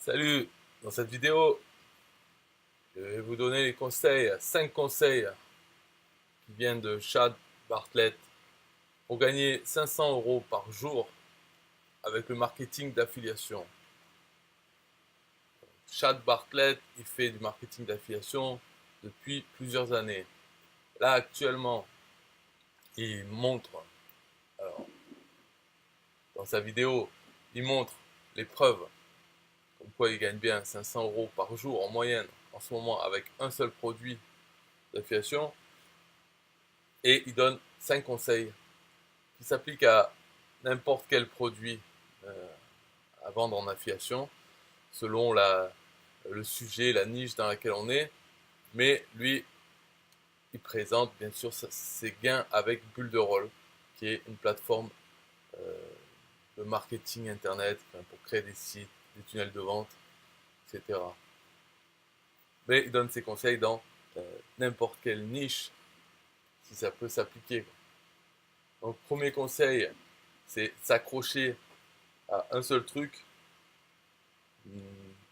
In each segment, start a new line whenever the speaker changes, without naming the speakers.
Salut, dans cette vidéo, je vais vous donner les conseils, 5 conseils qui viennent de Chad Bartlett pour gagner 500 euros par jour avec le marketing d'affiliation. Chad Bartlett, il fait du marketing d'affiliation depuis plusieurs années. Là, actuellement, il montre, alors, dans sa vidéo, il montre les preuves comme quoi il gagne bien 500 euros par jour en moyenne en ce moment avec un seul produit d'affiliation et il donne 5 conseils qui s'applique à n'importe quel produit euh, à vendre en affiliation, selon le sujet, la niche dans laquelle on est. Mais lui, il présente bien sûr ses gains avec Bulle de Rôle, qui est une plateforme euh, de marketing internet pour créer des sites, des tunnels de vente, etc. Mais il donne ses conseils dans n'importe quelle niche, si ça peut s'appliquer. Donc, premier conseil, c'est s'accrocher à un seul truc.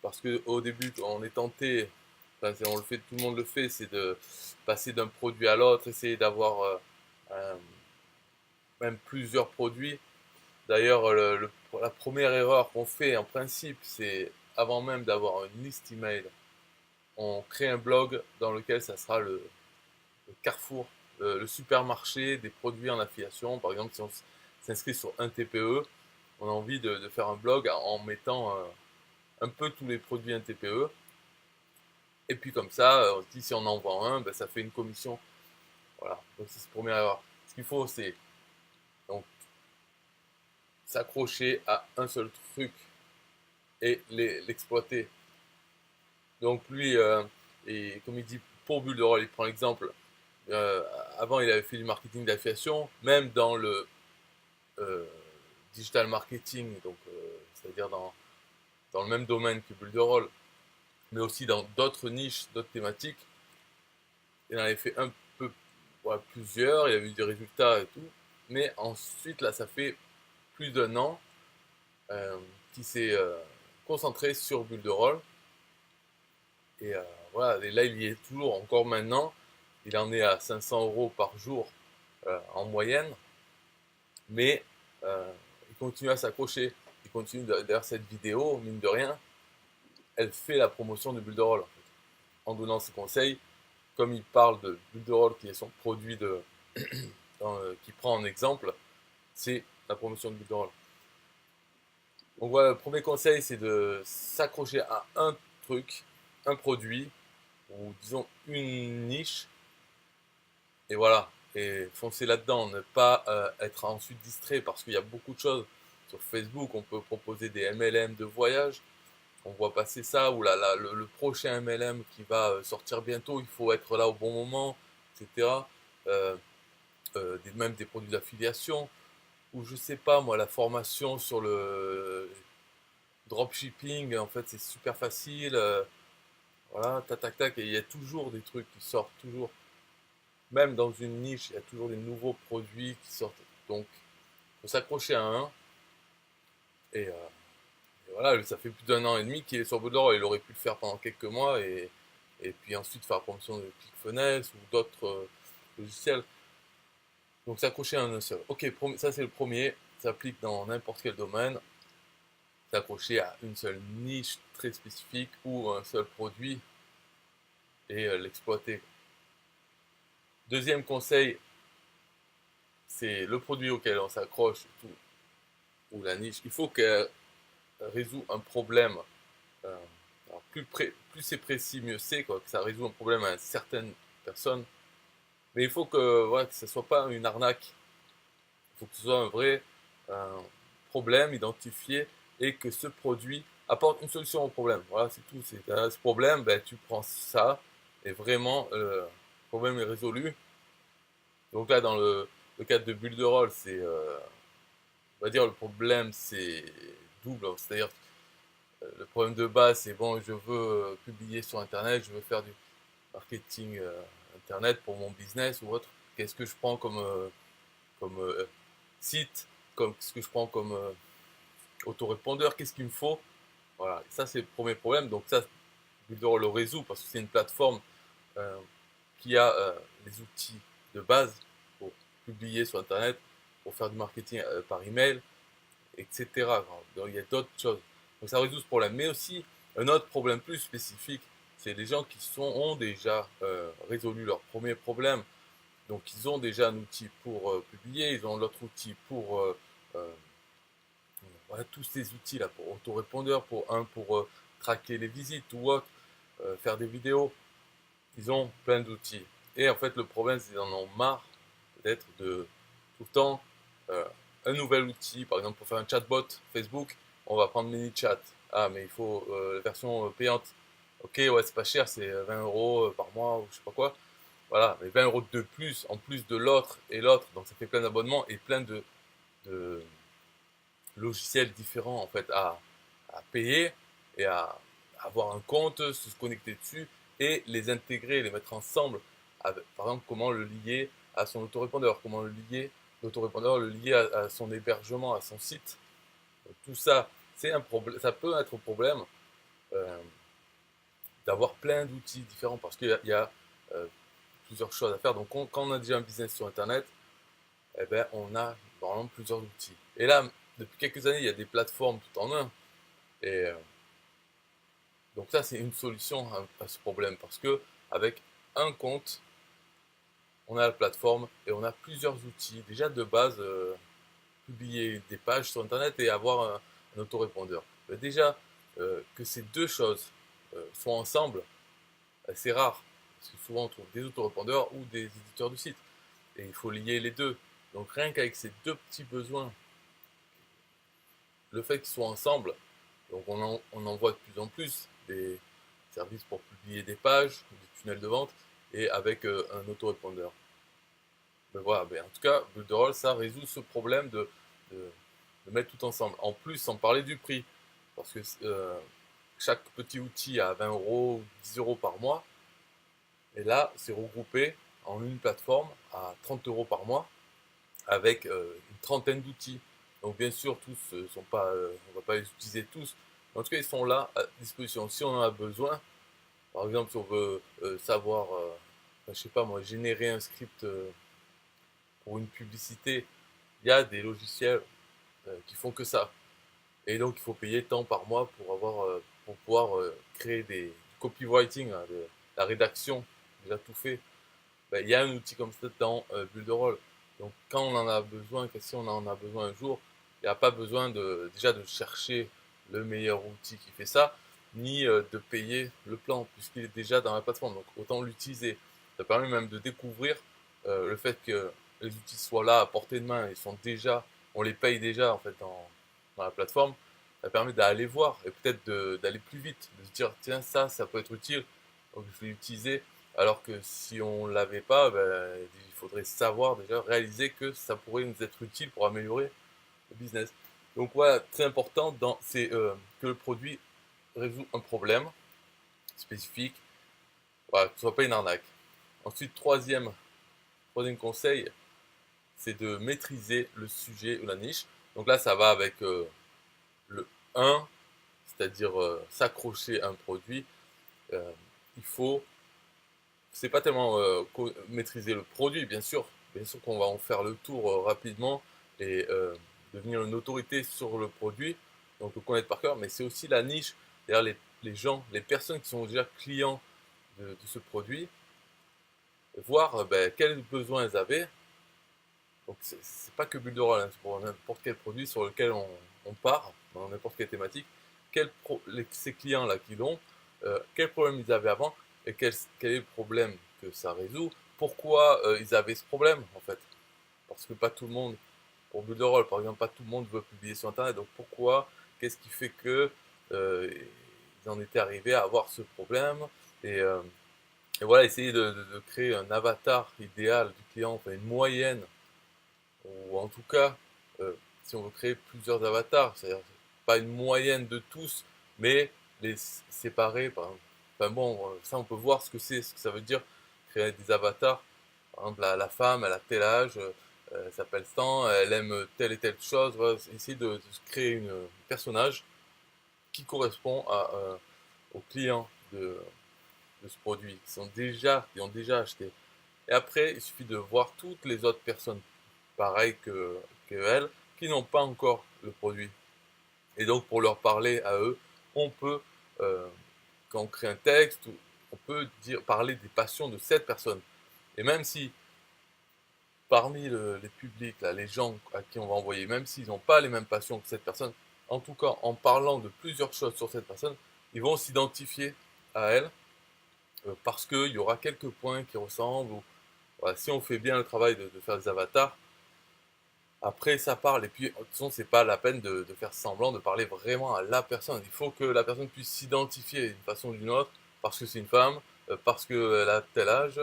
Parce que au début, on est tenté, enfin, on le fait, tout le monde le fait, c'est de passer d'un produit à l'autre, essayer d'avoir même plusieurs produits. D'ailleurs, la première erreur qu'on fait en principe, c'est avant même d'avoir une liste email, on crée un blog dans lequel ça sera le carrefour, le supermarché des produits en affiliation. Par exemple, si on s'inscrit sur un TPE, on a envie de faire un blog en mettant un peu tous les produits un TPE. Et puis comme ça, on se dit si on en vend un, ben, ça fait une commission. Voilà, donc c'est la première erreur. Ce qu'il faut, c'est donc s'accrocher à un seul truc et l'exploiter. Donc lui, et comme il dit pour Bulle de Rôle, il prend l'exemple. Euh, Avant, il avait fait du marketing d'affiliation, même dans le euh, digital marketing, donc c'est-à-dire dans le même domaine que Bulle de Rôle, mais aussi dans d'autres niches, d'autres thématiques. Il en avait fait un peu, ouais, plusieurs, il a eu des résultats et tout. Mais ensuite, là, ça fait plus d'un an euh, qu'il s'est concentré sur Bulle de Rôle. Et voilà, et là, il y est toujours, encore maintenant. Il en est à 500 euros par jour en moyenne. Mais il continue à s'accrocher. Il continue, d'ailleurs, cette vidéo, mine de rien, elle fait la promotion de Bulle de Rôle, en fait, en donnant ses conseils. Comme il parle de Bulle de Rôle, qui est son produit qui prend en exemple, c'est la promotion de Bulle de Rôle. Donc voilà, le premier conseil, c'est de s'accrocher à un truc, un produit, ou disons une niche, et voilà, et foncer là-dedans, ne pas être ensuite distrait, parce qu'il y a beaucoup de choses. Sur Facebook, on peut proposer des MLM de voyage, on voit passer ça, ou le prochain MLM qui va sortir bientôt, il faut être là au bon moment, etc. Euh, Même des produits d'affiliation, ou je sais pas moi, la formation sur le dropshipping, en fait c'est super facile, voilà, tac tac tac, et il y a toujours des trucs qui sortent, toujours. Même dans une niche, il y a toujours des nouveaux produits qui sortent. Donc, il faut s'accrocher à un, et, et voilà, ça fait plus d'un an et demi qu'il est sur Baudelaire, il aurait pu le faire pendant quelques mois, et puis ensuite faire la promotion de ClickFunnels ou d'autres logiciels. Donc s'accrocher à un seul. Ok, ça c'est le premier, ça s'applique dans n'importe quel domaine. S'accrocher à une seule niche très spécifique ou un seul produit et l'exploiter. Deuxième conseil, c'est le produit auquel on s'accroche ou la niche. Il faut qu'elle résout un problème. Euh, alors plus c'est précis, mieux c'est, quoi, que ça résout un problème à certaines personnes. Mais il faut que, voilà, que ce ne soit pas une arnaque. Il faut que ce soit un vrai euh, problème identifié et que ce produit apporte une solution au problème. Voilà, c'est tout. C'est ce problème, ben, tu prends ça et vraiment le problème est résolu. Donc là, dans le cadre de Bulle de Rôle, c'est, on va dire, le problème c'est double. C'est-à-dire, le problème de base, c'est bon, je veux publier sur Internet, je veux faire du marketing Internet pour mon business ou autre. Qu'est-ce que je prends comme site, ce que je prends comme autorépondeur, qu'est-ce qu'il me faut? Voilà, et ça c'est le premier problème. Donc ça, Builderall le résout parce que c'est une plateforme euh, qui a les outils de base pour publier sur Internet, pour faire du marketing par email, etc. Donc, il y a d'autres choses. Donc ça résout ce problème. Mais aussi, un autre problème plus spécifique, c'est les gens qui ont déjà résolu leur premier problème. Donc ils ont déjà un outil pour publier, ils ont l'autre outil pour euh, voilà, tous ces outils là pour autorépondeur, pour traquer les visites ou autre, faire des vidéos. Ils ont plein d'outils. Et en fait, le problème, c'est qu'ils en ont marre, peut-être, de tout le temps euh, un nouvel outil. Par exemple, pour faire un chatbot Facebook, on va prendre MiniChat. Ah, mais il faut la version payante. Ok, ouais, c'est pas cher, c'est 20 euros par mois ou je sais pas quoi. Voilà, mais 20 euros de plus, en plus de l'autre et l'autre. Donc ça fait plein d'abonnements et plein de logiciels différents en fait à payer et à avoir un compte, se connecter dessus et les intégrer, les mettre ensemble. Avec, par exemple, comment le lier à son autorépondeur, comment le lier, l'autorépondeur le lier à son hébergement, à son site. Donc, tout ça, c'est un problème, ça peut être un problème euh, d'avoir plein d'outils différents parce qu'il y a plusieurs choses à faire. Donc, quand on a déjà un business sur Internet, eh ben, on a vraiment plusieurs outils. Et là, depuis quelques années, il y a des plateformes tout en un. Et donc ça, c'est une solution à ce problème parce que avec un compte, on a la plateforme et on a plusieurs outils. Déjà de base, publier des pages sur Internet et avoir un autorépondeur. Déjà, que ces deux choses soient ensemble, c'est rare. Parce que souvent, on trouve des autorépondeurs ou des éditeurs de sites. Et il faut lier les deux. Donc rien qu'avec ces deux petits besoins, le fait qu'ils soient ensemble, donc on en voit de plus en plus des services pour publier des pages, des tunnels de vente, et avec un autorépondeur. Mais voilà, mais en tout cas, Builderall, ça résout ce problème de, de mettre tout ensemble. En plus, sans parler du prix, parce que chaque petit outil a 20 euros, 10 euros par mois, et là, c'est regroupé en une plateforme à 30 euros par mois, avec une trentaine d'outils. Donc bien sûr, tous sont pas, on va pas les utiliser tous. En tout cas, ils sont là à disposition. Si on en a besoin, par exemple, si on veut savoir, je sais pas moi, générer un script pour une publicité, il y a des logiciels qui font que ça. Et donc, il faut payer tant par mois pour pouvoir créer du copywriting, hein, de la rédaction, déjà tout fait. Ben, il y a un outil comme ça dans Builderall. Donc quand on en a besoin, que si on en a besoin un jour, il n'y a pas besoin déjà de chercher le meilleur outil qui fait ça, ni de payer le plan, puisqu'il est déjà dans la plateforme. Donc autant l'utiliser. Ça permet même de découvrir le fait que les outils soient là à portée de main, on les paye déjà en fait dans la plateforme. Ça permet d'aller voir et peut-être d'aller plus vite, de se dire tiens ça peut être utile, donc je vais l'utiliser. Alors que si on ne l'avait pas, ben, il faudrait savoir déjà, réaliser que ça pourrait nous être utile pour améliorer le business. Donc voilà, très important, c'est que le produit résout un problème spécifique, voilà, que ce ne soit pas une arnaque. Ensuite, troisième conseil, c'est de maîtriser le sujet ou la niche. Donc là, ça va avec le 1, c'est-à-dire s'accrocher à un produit. Euh, il faut c'est pas tellement maîtriser le produit, bien sûr qu'on va en faire le tour rapidement et devenir une autorité sur le produit, donc le connaître par cœur, mais c'est aussi la niche, c'est-à-dire les gens, les personnes qui sont déjà clients de ce produit, voir ben, quels besoins ils avaient. Donc c'est pas que Builderall, hein, c'est pour n'importe quel produit sur lequel on part, dans n'importe quelle thématique, ces clients-là qui l'ont, quels problèmes ils avaient avant et quel est le problème que ça résout, pourquoi ils avaient ce problème en fait. Parce que pas tout le monde, pour Builderall par exemple, pas tout le monde veut publier sur Internet, donc pourquoi, qu'est-ce qui fait que ils en étaient arrivés à avoir ce problème et, euh, et voilà, essayer de créer un avatar idéal du client, enfin une moyenne ou en tout cas, si on veut créer plusieurs avatars, c'est-à-dire pas une moyenne de tous, mais les séparer, par exemple. Enfin bon, ça on peut voir ce que ça veut dire, créer des avatars. Par exemple, la femme, elle a tel âge, elle s'appelle Stan, elle aime telle et telle chose, voilà, essayer de se créer un personnage qui correspond aux clients de ce produit, qui ont déjà acheté. Et après, il suffit de voir toutes les autres personnes pareilles que elles, qui n'ont pas encore le produit. Et donc, pour leur parler à eux, on peut, quand on crée un texte, on peut parler des passions de cette personne. Et même si parmi les publics, là, les gens à qui on va envoyer, même s'ils n'ont pas les mêmes passions que cette personne, en tout cas, en parlant de plusieurs choses sur cette personne, ils vont s'identifier à elle parce qu'il y aura quelques points qui ressemblent. Ou, voilà, si on fait bien le travail de faire des avatars, après ça parle. Et puis, de toute façon, c'est pas la peine de faire semblant de parler vraiment à la personne. Il faut que la personne puisse s'identifier d'une façon ou d'une autre parce que c'est une femme, parce qu'elle a tel âge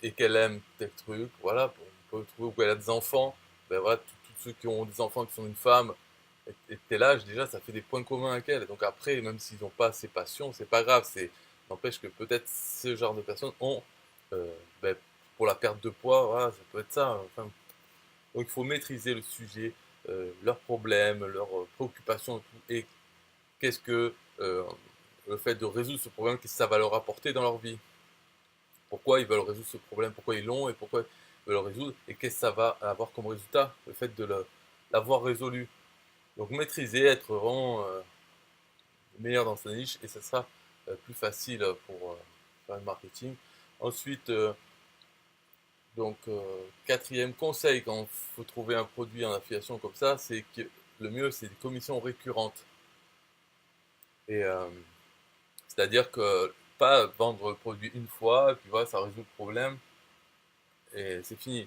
et qu'elle aime tel truc. Voilà, on peut trouver qu'elle a des enfants. Ben voilà, tous ceux qui ont des enfants qui sont une femme et tel âge, déjà, ça fait des points communs avec elle. Et donc après, même s'ils n'ont pas ces passions, c'est pas grave. N'empêche que peut-être ce genre de personnes ont, euh, ben, pour la perte de poids, voilà, ça peut être ça. Enfin, donc il faut maîtriser le sujet, leurs problèmes, leurs préoccupations et qu'est-ce que le fait de résoudre ce problème, qu'est-ce que ça va leur apporter dans leur vie. Pourquoi ils veulent résoudre ce problème, pourquoi ils l'ont et pourquoi ils veulent le résoudre et qu'est-ce que ça va avoir comme résultat, le fait de l'avoir résolu. Donc maîtriser, être vraiment meilleur dans sa niche et ça sera plus facile pour faire le marketing. Ensuite, donc, quatrième conseil quand il faut trouver un produit en affiliation comme ça, c'est que le mieux, c'est des commissions récurrentes. Et c'est-à-dire que pas vendre le produit une fois, et puis voilà, ça résout le problème, et c'est fini.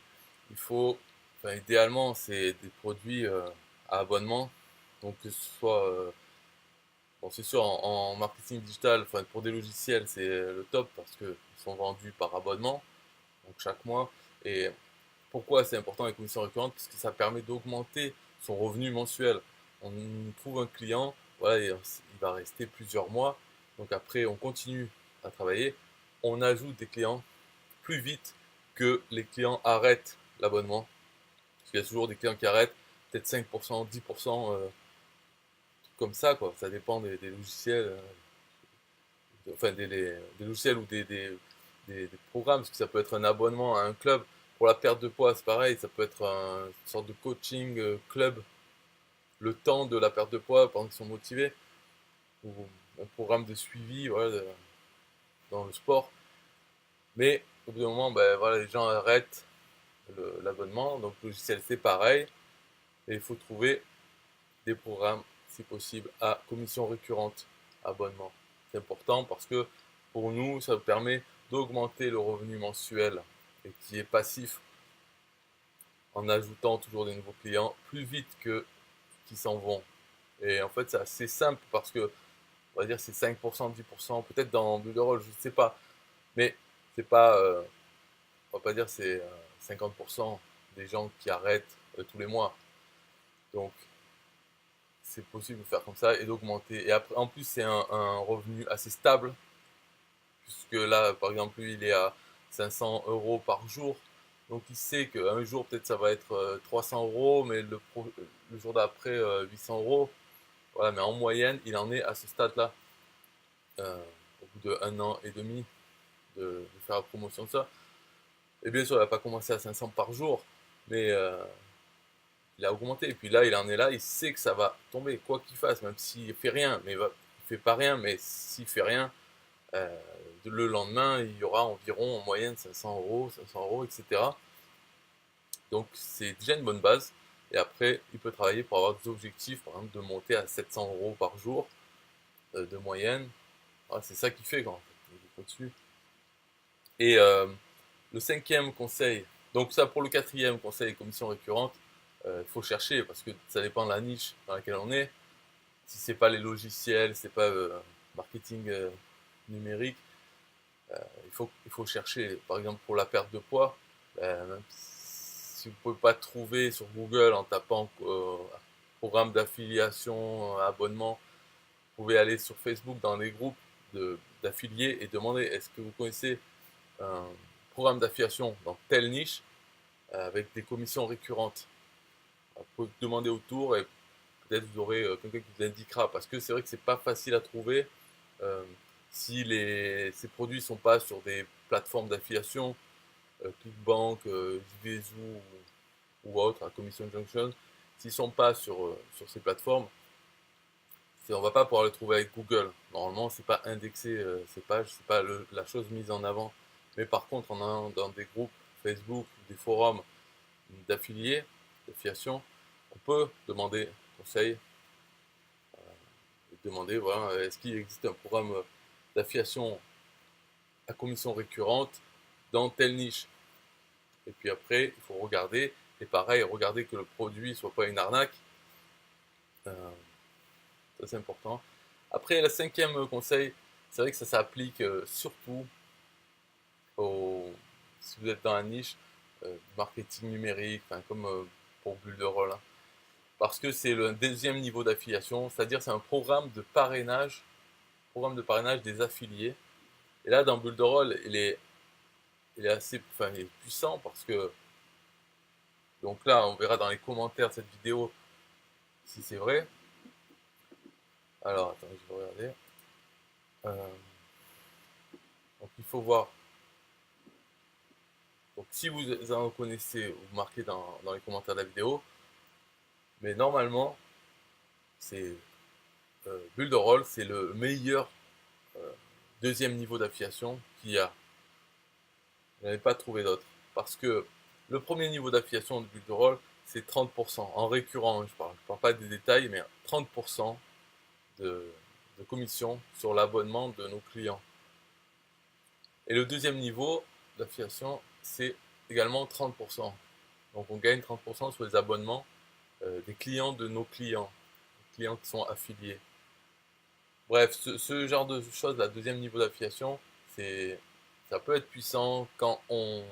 Il faut, enfin, idéalement, c'est des produits à abonnement. Donc, que ce soit, bon, c'est sûr, en marketing digital, enfin, pour des logiciels, c'est le top parce qu'ils sont vendus par abonnement, donc chaque mois. Et pourquoi c'est important les commissions récurrentes? Parce que ça permet d'augmenter son revenu mensuel. On trouve un client, voilà, il va rester plusieurs mois. Donc après, on continue à travailler. On ajoute des clients plus vite que les clients arrêtent l'abonnement. Parce qu'il y a toujours des clients qui arrêtent, peut-être 5%, 10%, comme ça, quoi. Ça dépend des logiciels, enfin des logiciels ou des programmes, parce que ça peut être un abonnement à un club. Pour la perte de poids, c'est pareil, ça peut être une sorte de coaching club, le temps de la perte de poids pendant qu'ils sont motivés, ou un programme de suivi voilà, dans le sport. Mais au bout d'un moment, ben, voilà, les gens arrêtent l'abonnement, donc le logiciel c'est pareil, et il faut trouver des programmes, si possible, à commission récurrente, abonnement. C'est important parce que pour nous, ça permet d'augmenter le revenu mensuel et qui est passif en ajoutant toujours des nouveaux clients plus vite que qui s'en vont. Et en fait, c'est assez simple parce que, on va dire, c'est 5%, 10%, peut-être dans Builderall, je ne sais pas. Mais c'est pas, on va pas dire c'est 50% des gens qui arrêtent tous les mois. Donc, c'est possible de faire comme ça et d'augmenter. Et après, en plus, c'est un revenu assez stable, puisque là, par exemple, lui, il est à 500 euros par jour. Donc, il sait qu'un jour, peut-être, ça va être 300 euros, mais le jour d'après, 800 euros. Voilà, mais en moyenne, il en est à ce stade-là, au bout d'un an et demi de faire la promotion de ça. Et bien sûr, il n'a pas commencé à 500 par jour, mais il a augmenté. Et puis là, il en est là, il sait que ça va tomber, quoi qu'il fasse, même s'il fait rien. Mais il fait pas rien, mais s'il fait rien, le lendemain, il y aura environ en moyenne 500 euros, etc. Donc c'est déjà une bonne base. Et après, il peut travailler pour avoir des objectifs, par exemple de monter à 700 euros par jour de moyenne. Voilà, c'est ça qu'il fait quand il continue. Et le cinquième conseil, donc ça pour le quatrième conseil, commission récurrente, il faut chercher parce que ça dépend de la niche dans laquelle on est. Si c'est pas les logiciels, c'est pas marketing numérique, il faut chercher. Par exemple pour la perte de poids, même si vous pouvez pas trouver sur Google en tapant programme d'affiliation, abonnement, vous pouvez aller sur Facebook dans les groupes d'affiliés et demander est-ce que vous connaissez un programme d'affiliation dans telle niche avec des commissions récurrentes. Vous pouvez demander autour et peut-être vous aurez quelqu'un qui vous indiquera, parce que c'est vrai que c'est pas facile à trouver euh, si ces produits sont pas sur des plateformes d'affiliation, ClickBank, JVZoo ou autres, à Commission Junction. S'ils sont pas sur ces plateformes, on va pas pouvoir le trouver avec Google. Normalement, c'est pas indexé ces pages, c'est pas la chose mise en avant. Mais par contre, dans des groupes Facebook, des forums d'affiliés, d'affiliation, on peut demander conseil, demander voilà, est-ce qu'il existe un programme d'affiliation à commission récurrente dans telle niche. Et puis après, il faut regarder, et pareil, regarder que le produit soit pas une arnaque. Ça c'est important. Après, le cinquième conseil, c'est vrai que ça s'applique surtout si vous êtes dans la niche du marketing numérique, comme pour Bulle de Rôle, hein. Parce que c'est le deuxième niveau d'affiliation, c'est-à-dire c'est un programme de parrainage des affiliés. Et là, dans Bulle de Rôle, il est assez, il est puissant parce que, donc là, on verra dans les commentaires de cette vidéo si c'est vrai. Alors, attendez, je vais regarder. Donc, il faut voir. Donc, si vous en connaissez, vous marquez dans les commentaires de la vidéo. Mais normalement, c'est Bulle de Rôle, c'est le meilleur deuxième niveau d'affiliation qu'il y a. Je n'avais pas trouvé d'autre. Parce que le premier niveau d'affiliation de Bulle de Rôle, c'est 30%. En récurrent, je parle pas des détails, mais 30% de commission sur l'abonnement de nos clients. Et le deuxième niveau d'affiliation, c'est également 30%. Donc on gagne 30% sur les abonnements des clients de nos clients, clients qui sont affiliés. Bref, ce genre de choses, la deuxième niveau d'affiliation, ça peut être puissant quand on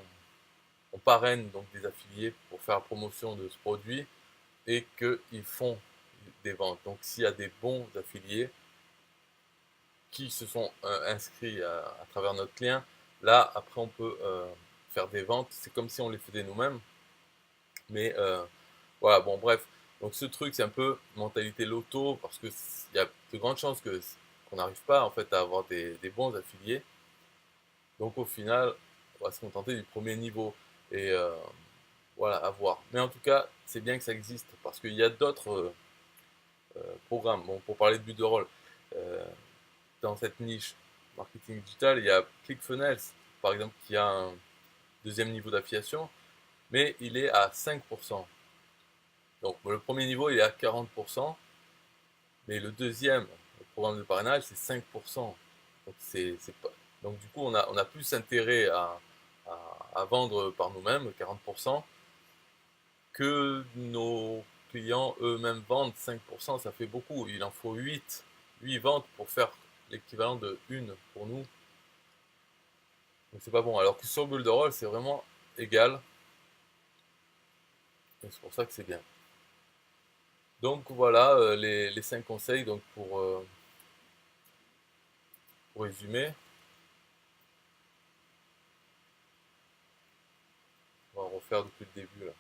parraine donc des affiliés pour faire la promotion de ce produit et qu'ils font des ventes. Donc s'il y a des bons affiliés qui se sont inscrits à travers notre lien, là après on peut faire des ventes. C'est comme si on les faisait nous-mêmes. Mais voilà, bon bref. Donc ce truc c'est un peu mentalité loto parce que il y a de grandes chances qu'on n'arrive pas en fait à avoir des bons affiliés. Donc au final, on va se contenter du premier niveau et voilà, à voir. Mais en tout cas, c'est bien que ça existe parce qu'il y a d'autres programmes. Bon, pour parler de but de rôle, euh, dans cette niche marketing digital, il y a ClickFunnels, par exemple, qui a un deuxième niveau d'affiliation, mais il est à 5%. Donc le premier niveau, il est à 40%, mais le deuxième, le programme de parrainage, c'est 5%. Donc, pas... Donc du coup, on a plus intérêt à vendre par nous-mêmes, 40%, que nos clients eux-mêmes vendent 5%, ça fait beaucoup. Il en faut 8 ventes pour faire l'équivalent de une pour nous. Donc c'est pas bon. Alors que sur Bulle de Rôle, c'est vraiment égal. Et c'est pour ça que c'est bien. Donc voilà les 5 conseils donc pour résumer. On va refaire depuis le début là.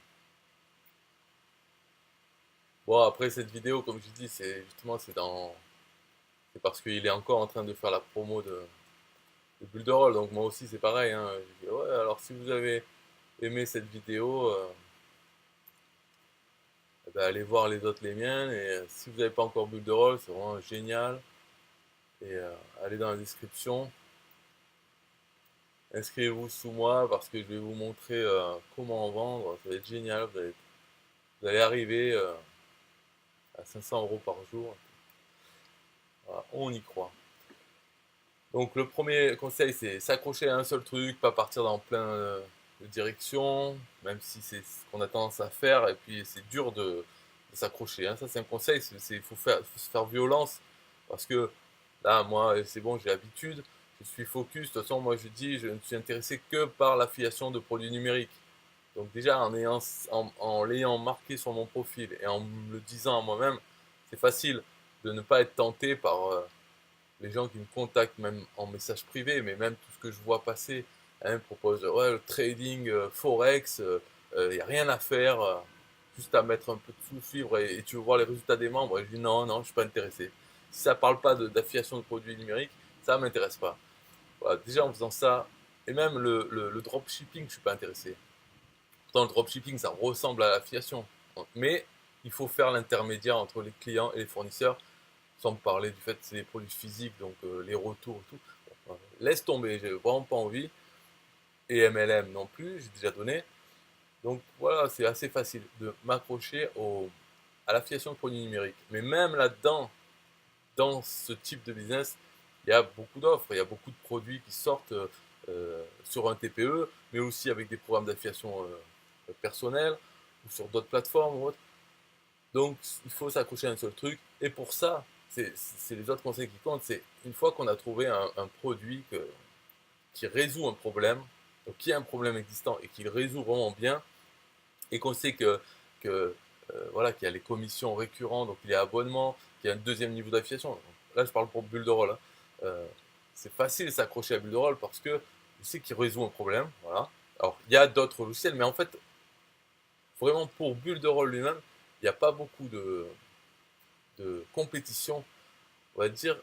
Bon après cette vidéo, comme je dis, c'est justement c'est parce qu'il est encore en train de faire la promo de Bulle de Rôle. Donc moi aussi c'est pareil, hein. Je dis, ouais, alors si vous avez aimé cette vidéo, ben, allez voir les autres les miennes. Et si vous n'avez pas encore Bulle de Rôle, c'est vraiment génial. Et allez dans la description. Inscrivez-vous sous moi parce que je vais vous montrer comment en vendre. Ça va être génial. Vous allez arriver à 500 € par jour. Voilà, on y croit. Donc le premier conseil, c'est s'accrocher à un seul truc, pas partir dans plein de directions, même si c'est ce qu'on a tendance à faire. Et puis c'est dur de s'accrocher, hein. Ça c'est un conseil, il faut se faire violence. Parce que là, moi, c'est bon, j'ai l'habitude, je suis focus. De toute façon, moi je dis, je ne suis intéressé que par l'affiliation de produits numériques. Donc déjà, en l'ayant marqué sur mon profil et en me le disant à moi-même, c'est facile de ne pas être tenté par les gens qui me contactent même en message privé, mais même tout ce que je vois passer, hein, me proposent ouais, le trading, Forex, il n'y a rien à faire. juste à mettre un peu de sous-fivre et tu veux voir les résultats des membres, et je dis non, non, je suis pas intéressé. Si ça parle pas d'affiliation de produits numériques, ça m'intéresse pas. Voilà, déjà en faisant ça, et même le dropshipping, je suis pas intéressé. Pourtant, le dropshipping, ça ressemble à l'affiliation. Mais il faut faire l'intermédiaire entre les clients et les fournisseurs, sans parler du fait que c'est des produits physiques, donc les retours et tout. Bon, laisse tomber, j'ai vraiment pas envie. Et MLM non plus, j'ai déjà donné. Donc voilà, c'est assez facile de m'accrocher à l'affiliation de produits numériques. Mais même là-dedans, dans ce type de business, il y a beaucoup d'offres, il y a beaucoup de produits qui sortent sur un TPE, mais aussi avec des programmes d'affiliation personnels ou sur d'autres plateformes ou autres. Donc il faut s'accrocher à un seul truc. Et pour ça, c'est les autres conseils qui comptent. C'est une fois qu'on a trouvé un produit qui résout un problème, donc qui a un problème existant et qui le résout vraiment bien, et qu'on sait que voilà, qu'il y a les commissions récurrentes, donc il y a abonnement, qu'il y a un deuxième niveau d'affiliation. Là, je parle pour Bulle de Rôle. Hein. C'est facile de s'accrocher à Bulle de Rôle parce que je sais qu'il résout un problème. Voilà. Alors, il y a d'autres logiciels, mais en fait, vraiment pour Bulle de Rôle lui-même, il n'y a pas beaucoup de compétition, on va dire.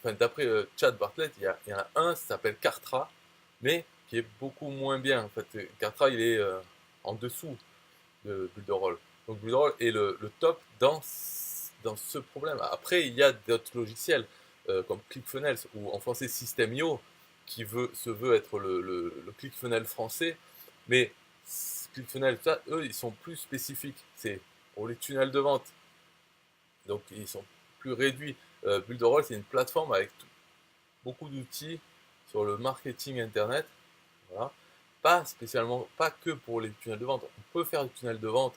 D'après Chad Bartlett, il y en a un, ça s'appelle Kartra, mais qui est beaucoup moins bien. En fait, Kartra, il est en dessous de Bulle de Rôle. Donc Bulle de Rôle est le top dans ce problème. Après, il y a d'autres logiciels comme ClickFunnels ou en français System.io qui se veut être le ClickFunnels français, mais ClickFunnels, ça, eux, ils sont plus spécifiques. C'est pour les tunnels de vente, donc ils sont plus réduits. Bulle de Rôle, c'est une plateforme avec beaucoup d'outils sur le marketing internet. Voilà. Pas spécialement, pas que pour les tunnels de vente. On peut faire du tunnel de vente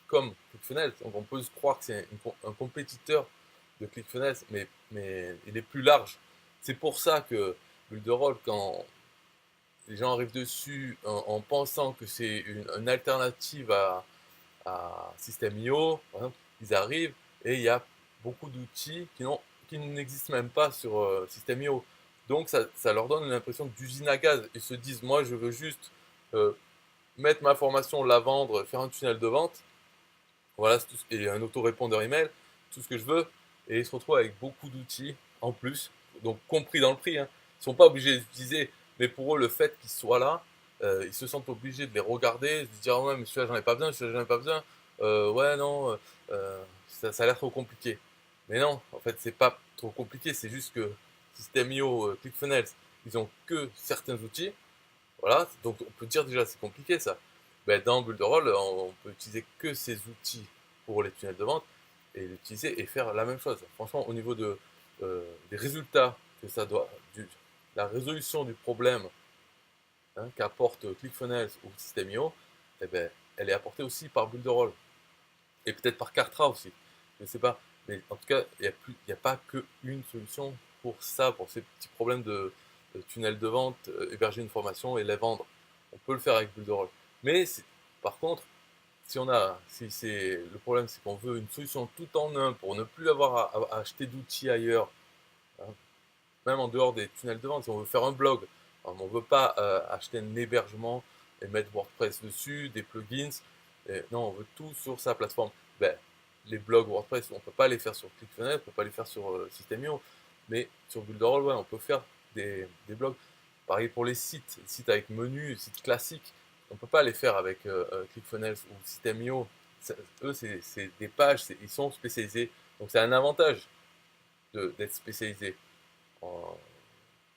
comme ClickFunnels. Donc on peut se croire que c'est un compétiteur de ClickFunnels, mais il est plus large. C'est pour ça que Bulle de Rôle, quand les gens arrivent dessus en pensant que c'est une alternative à System.io, par exemple, ils arrivent et il y a beaucoup d'outils qui n'existent même pas sur System.io. Donc ça leur donne une impression d'usine à gaz. Ils se disent, moi je veux juste euh, mettre ma formation, la vendre, faire un tunnel de vente, voilà, et un autorépondeur email, tout ce que je veux, et ils se retrouvent avec beaucoup d'outils en plus, donc compris dans le prix. Hein. Ils ne sont pas obligés d'utiliser, mais pour eux, le fait qu'ils soient là, ils se sentent obligés de les regarder, de se dire, oh ouais, mais celui-là, j'en ai pas besoin, celui-là, j'en ai pas besoin, ouais, non, ça a l'air trop compliqué. Mais non, en fait, c'est pas trop compliqué, c'est juste que System.io, ClickFunnels, ils ont que certains outils, voilà, donc on peut dire déjà c'est compliqué ça. Ben, dans Bulle de Rôle, on peut utiliser que ces outils pour les tunnels de vente et l'utiliser et faire la même chose. Franchement, au niveau des résultats que ça doit, la résolution du problème hein, qu'apporte ClickFunnels ou System.io, eh ben, elle est apportée aussi par Bulle de Rôle et peut-être par Kartra aussi. Je ne sais pas, mais en tout cas, il n'y a pas qu'une solution pour ça, pour ces petits problèmes de tunnel de vente, héberger une formation et les vendre. On peut le faire avec Bulle de Rôle. Mais par contre, si c'est le problème, c'est qu'on veut une solution tout en un pour ne plus avoir à acheter d'outils ailleurs, hein, même en dehors des tunnels de vente, si on veut faire un blog, on ne veut pas acheter un hébergement et mettre WordPress dessus, des plugins, non, on veut tout sur sa plateforme. Ben, les blogs WordPress, on ne peut pas les faire sur ClickFunnels, on ne peut pas les faire sur System.io, mais sur Bulle de Rôle, ouais, on peut faire des blogs. Pareil pour les sites avec menu, les sites classiques, on ne peut pas les faire avec ClickFunnels ou System.io. Eux, c'est des pages, ils sont spécialisés. Donc c'est un avantage d'être spécialisé.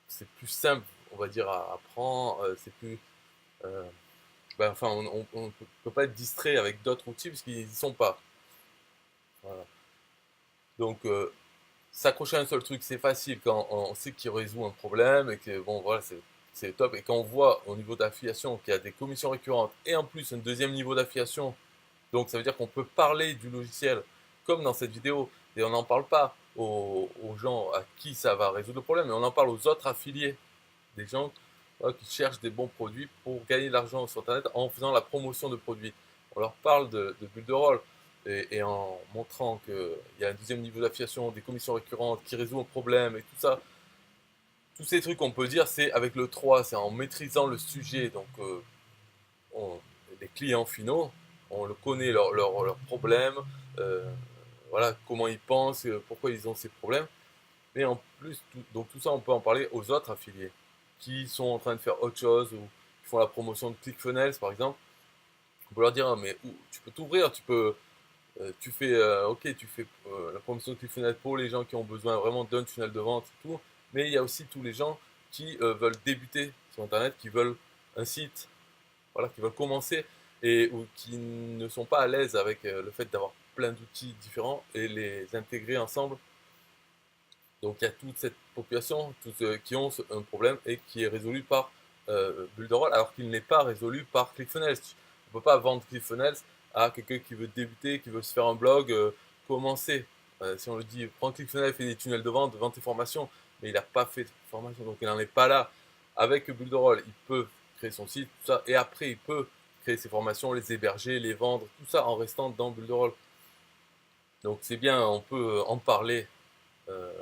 C'est plus simple, on va dire, à apprendre. C'est plus. Euh, enfin, on ne peut pas être distrait avec d'autres outils parce qu'ils n'y sont pas. Voilà. Donc, s'accrocher à un seul truc, c'est facile quand on sait qu'il résout un problème et que, bon, voilà, c'est top. Et quand on voit au niveau d'affiliation qu'il y a des commissions récurrentes et en plus un deuxième niveau d'affiliation, donc ça veut dire qu'on peut parler du logiciel comme dans cette vidéo et on n'en parle pas aux gens à qui ça va résoudre le problème, mais on en parle aux autres affiliés, des gens voilà, qui cherchent des bons produits pour gagner de l'argent sur Internet en faisant la promotion de produits. On leur parle de Bulle de Rôle et en montrant qu'il y a un deuxième niveau d'affiliation, des commissions récurrentes qui résout un problème et tout ça. Tous ces trucs, on peut dire, c'est avec le 3, c'est en maîtrisant le sujet. Donc, les clients finaux, on le connaît leurs problèmes, euh, voilà, comment ils pensent, pourquoi ils ont ces problèmes. Mais en plus, donc tout ça, on peut en parler aux autres affiliés qui sont en train de faire autre chose ou qui font la promotion de ClickFunnels, par exemple. On peut leur dire, ah, mais tu peux t'ouvrir, tu fais, ok, tu fais la promotion de ClickFunnels pour les gens qui ont besoin vraiment d'un tunnel de vente et tout. Mais il y a aussi tous les gens qui veulent débuter sur Internet, qui veulent un site, voilà, qui veulent commencer ou qui ne sont pas à l'aise avec le fait d'avoir plein d'outils différents et les intégrer ensemble. Donc il y a toute cette population, tous ceux qui ont un problème et qui est résolu par Builderall, alors qu'il n'est pas résolu par ClickFunnels. On ne peut pas vendre ClickFunnels à quelqu'un qui veut débuter, qui veut se faire un blog, commencer. Si on le dit, prends ClickFunnels, fais des tunnels de vente, vends tes formations, mais il n'a pas fait de formation, donc il n'en est pas là. Avec Builderall, il peut créer son site, tout ça, et après il peut créer ses formations, les héberger, les vendre, tout ça en restant dans Builderall. Donc c'est bien, on peut en parler euh,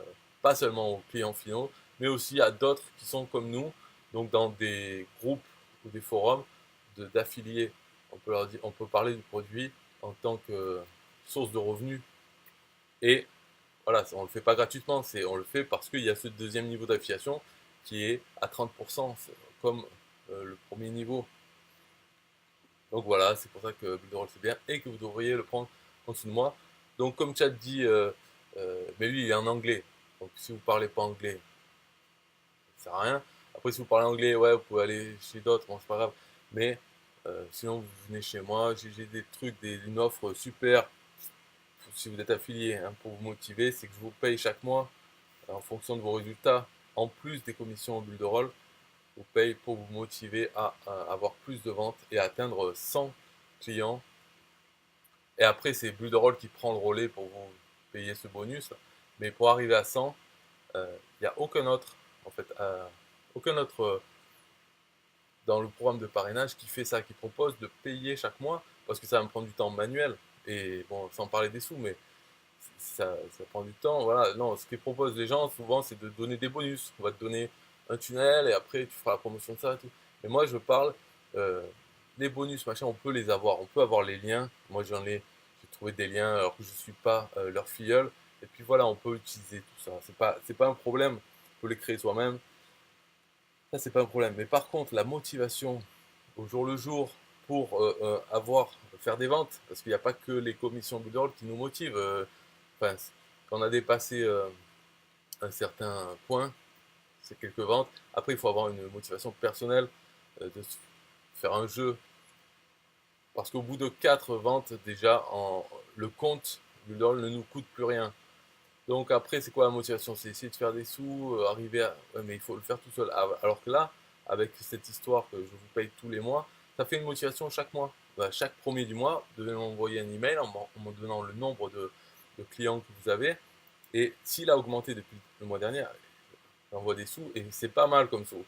pas seulement aux clients finaux, mais aussi à d'autres qui sont comme nous, donc dans des groupes ou des forums d'affiliés. On peut leur dire, on peut parler du produit en tant que source de revenus. Et voilà, on le fait pas gratuitement, on le fait parce qu'il y a ce deuxième niveau d'affiliation qui est à 30%, comme le premier niveau. Donc voilà, c'est pour ça que Builderall c'est bien et que vous devriez le prendre en dessous de moi. Donc comme Chad dit, mais lui il est en anglais. Donc si vous parlez pas anglais, ça sert à rien. Après si vous parlez anglais, ouais, vous pouvez aller chez d'autres, bon c'est pas grave. Mais sinon vous venez chez moi, j'ai des trucs, une offre super. Si vous êtes affilié, hein, pour vous motiver, c'est que je vous paye chaque mois en fonction de vos résultats, en plus des commissions en Builderall, vous paye pour vous motiver à avoir plus de ventes et à atteindre 100 clients. Et après, c'est Builderall qui prend le relais pour vous payer ce bonus. Mais pour arriver à 100, il n'y a aucun autre, en fait, aucun autre dans le programme de parrainage qui fait ça, qui propose de payer chaque mois, parce que ça va me prendre du temps manuel. Et bon, sans parler des sous, mais ça prend du temps. Voilà, non, ce qu'ils proposent les gens, souvent, c'est de donner des bonus. On va te donner un tunnel et après, tu feras la promotion de ça et tout. Mais moi, je parle, euh, les bonus, machin, on peut les avoir. On peut avoir les liens. Moi, j'ai trouvé des liens alors que je ne suis pas leur filleul. Et puis voilà, on peut utiliser tout ça. C'est pas un problème. On peut les créer soi-même. Ça, c'est pas un problème. Mais par contre, la motivation au jour le jour pour faire des ventes, parce qu'il n'y a pas que les commissions Builderall qui nous motivent. Enfin, quand on a dépassé un certain point, c'est quelques ventes. Après, il faut avoir une motivation personnelle de faire un jeu. Parce qu'au bout de 4 ventes, déjà, le compte Builderall ne nous coûte plus rien. Donc après, c'est quoi la motivation? C'est essayer de faire des sous, arriver à... Ouais, mais il faut le faire tout seul. Alors que là, avec cette histoire que je vous paye tous les mois, ça fait une motivation chaque mois. Bah, chaque premier du mois, vous devez m'envoyer un email en me donnant le nombre de clients que vous avez. Et s'il a augmenté depuis le mois dernier, j'envoie des sous et c'est pas mal comme sous.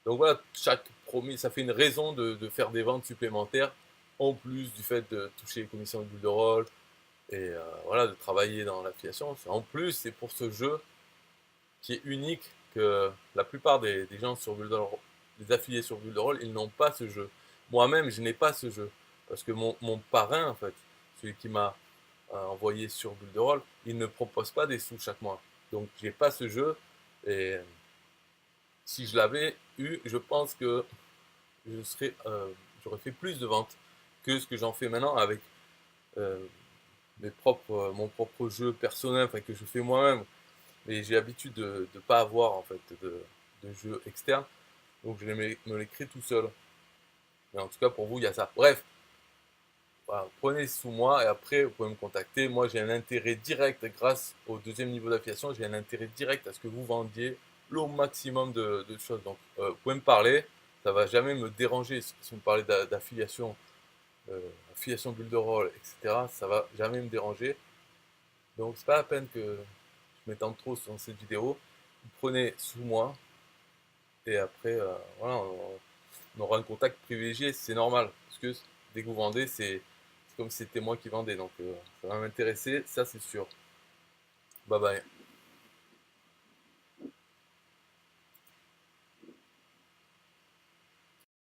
Donc voilà, chaque premier, ça fait une raison de faire des ventes supplémentaires en plus du fait de toucher les commissions de Builderall, et voilà, de travailler dans l'affiliation. En plus, c'est pour ce jeu qui est unique que la plupart des gens sur Builderall, les affiliés sur Builderall, ils n'ont pas ce jeu. Moi-même, je n'ai pas ce jeu. Parce que mon parrain, en fait, celui qui m'a envoyé sur Builderall, il ne propose pas des sous chaque mois. Donc, j'ai pas ce jeu. Et si je l'avais eu, je pense que j'aurais fait plus de ventes que ce que j'en fais maintenant avec euh, mon propre jeu personnel, enfin, que je fais moi-même. Mais j'ai l'habitude de ne pas avoir en fait de jeux externes, donc me les crée tout seul. Mais en tout cas pour vous il y a ça. Bref, voilà, prenez sous moi et après vous pouvez me contacter. Moi j'ai un intérêt direct grâce au deuxième niveau d'affiliation, j'ai un intérêt direct à ce que vous vendiez le maximum de choses. Donc vous pouvez me parler, ça va jamais me déranger si vous me parlez d'affiliation, affiliation Builderall, etc. Ça va jamais me déranger. Donc c'est pas la peine que je m'étende trop sur cette vidéo. Vous prenez sous moi et après voilà, on aura un contact privilégié, c'est normal. Parce que dès que vous vendez, c'est comme si c'était moi qui vendais. Donc ça va m'intéresser, ça c'est sûr. Bye bye.